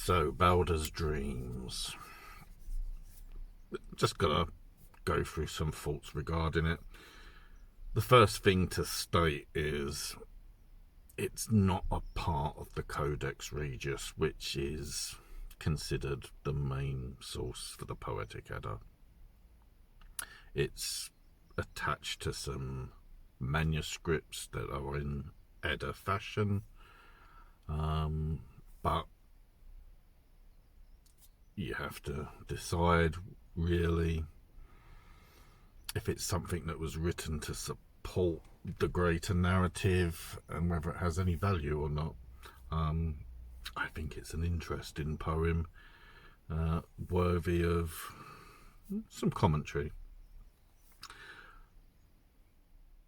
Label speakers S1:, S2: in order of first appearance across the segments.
S1: So, Baldr's dreams. Just gotta go through some thoughts regarding it. The first thing to state is it's not a part of the Codex Regius, which is considered the main source for the Poetic Edda. It's attached to some manuscripts that are in Edda fashion, but you have to decide really if it's something that was written to support the greater narrative and whether it has any value or not. I think it's an interesting poem, worthy of some commentary.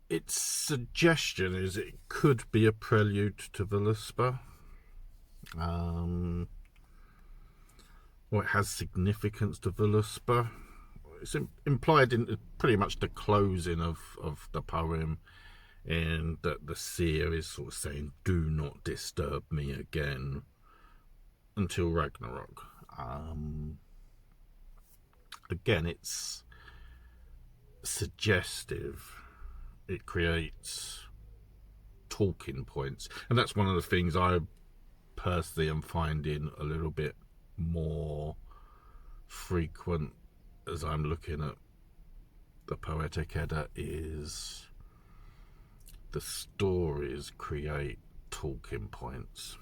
S1: Its suggestion is it could be a prelude to Völuspá. Or it has significance to Völuspá. It's implied in pretty much the closing of the poem, in that the seer is sort of saying, "Do not disturb me again until Ragnarok." Again, it's suggestive. It creates talking points, and that's one of the things I personally am finding a little bit more frequent as I'm looking at the Poetic Edda, is the stories create talking points.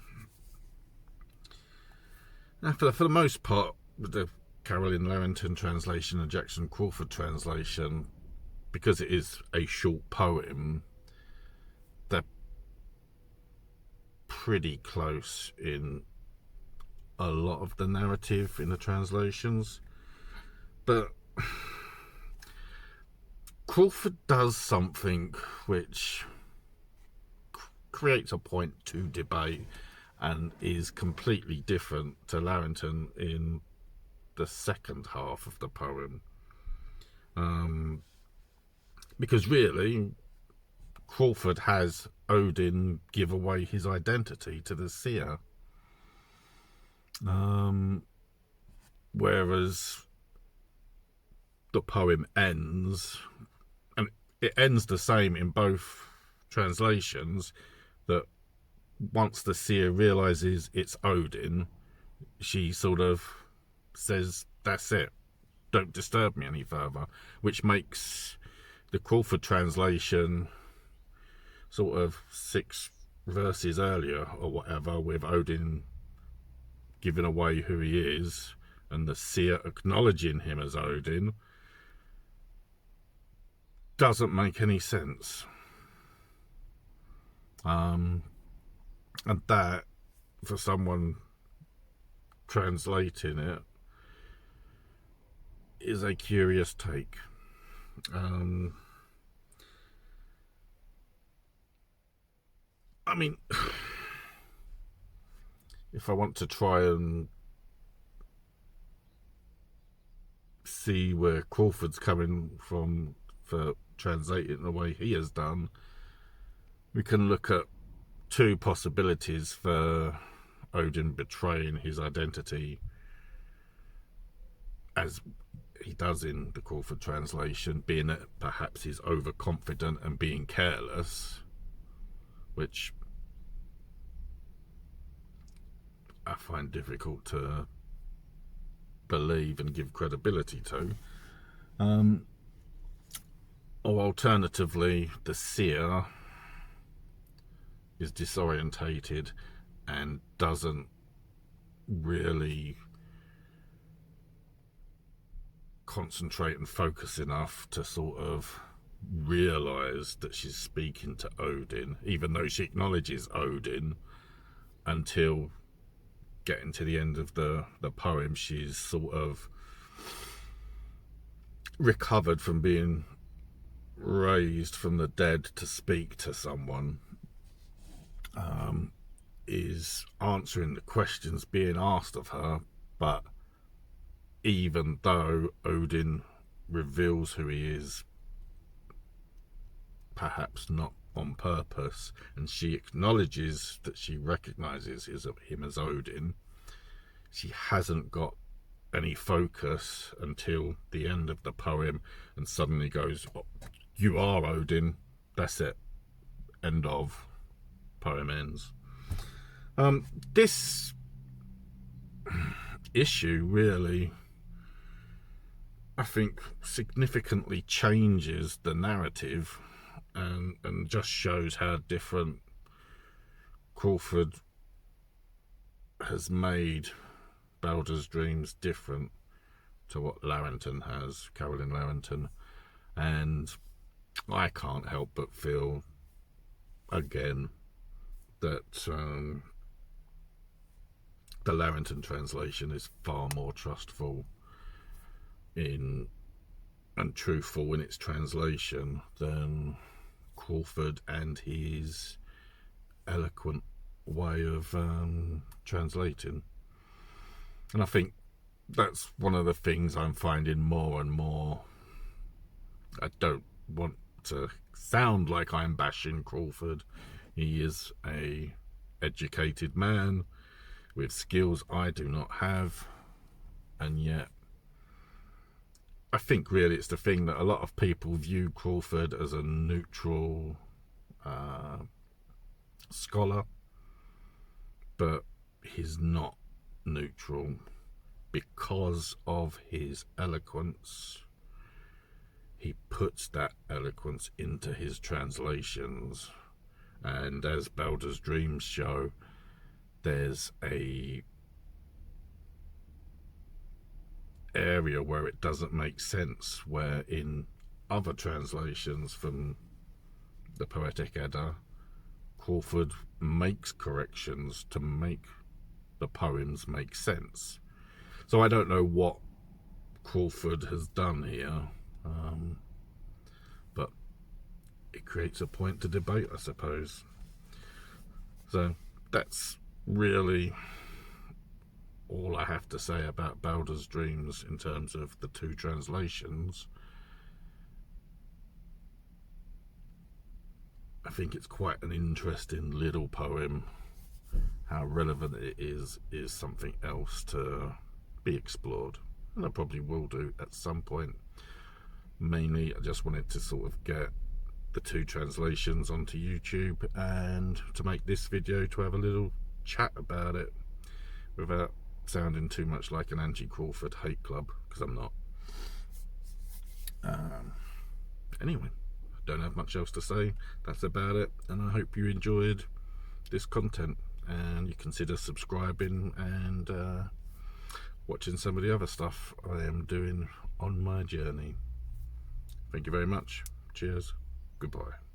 S1: Now, for the most part, with the Carolyn Larrington translation and Jackson Crawford translation, because it is a short poem, they're pretty close in a lot of the narrative in the translations. But Crawford does something which creates a point to debate and is completely different to Larrington in the second half of the poem. Because really, Crawford has Odin give away his identity to the seer. Whereas the poem ends, and it ends the same in both translations, that once the seer realizes it's Odin, she sort of says, "That's it, don't disturb me any further," which makes the Crawford translation sort of 6 verses earlier or whatever, with Odin giving away who he is and the seer acknowledging him as Odin, doesn't make any sense. And that, for someone translating it, is a curious take. I mean, if I want to try and see where Crawford's coming from for translating the way he has done, we can look at 2 possibilities for Odin betraying his identity, as he does in the Crawford translation, being that perhaps he's overconfident and being careless, which I find difficult to believe and give credibility to. Or alternatively, the seer is disorientated and doesn't really concentrate and focus enough to sort of realize that she's speaking to Odin, even though she acknowledges Odin, until getting to the end of the poem. She's sort of recovered from being raised from the dead to speak to someone, is answering the questions being asked of her, but even though Odin reveals who he is, perhaps not on purpose, and she acknowledges that she recognizes him as Odin, she hasn't got any focus until the end of the poem, and suddenly goes, oh, you are Odin, that's it, end of, poem ends. This issue really, I think, significantly changes the narrative, and just shows how different Crawford has made Baldr's dreams different to what Larrington has, Carolyn Larrington. And I can't help but feel, again, that the Larrington translation is far more trustful in and truthful in its translation than Crawford and his eloquent way of translating. And I think that's one of the things I'm finding more and more. I don't want to sound like I'm bashing Crawford. He is a educated man with skills I do not have, and yet I think really it's the thing that a lot of people view Crawford as a neutral scholar, but he's not neutral because of his eloquence. He puts that eloquence into his translations, and as Baldr's dreams show, there's a area where it doesn't make sense, where in other translations from the Poetic Edda, Crawford makes corrections to make the poems make sense. So I don't know what Crawford has done here, but it creates a point to debate, I suppose. So that's really all I have to say about Baldr's dreams in terms of the two translations. I think it's quite an interesting little poem. How relevant it is something else to be explored, and I probably will do at some point. Mainly I just wanted to sort of get the two translations onto YouTube, and to make this video to have a little chat about it without sounding too much like an anti-Crawford hate club, because I'm not. Anyway, I don't have much else to say. That's about it, and I hope you enjoyed this content, and you consider subscribing and watching some of the other stuff I am doing on my journey. Thank you very much. Cheers. Goodbye.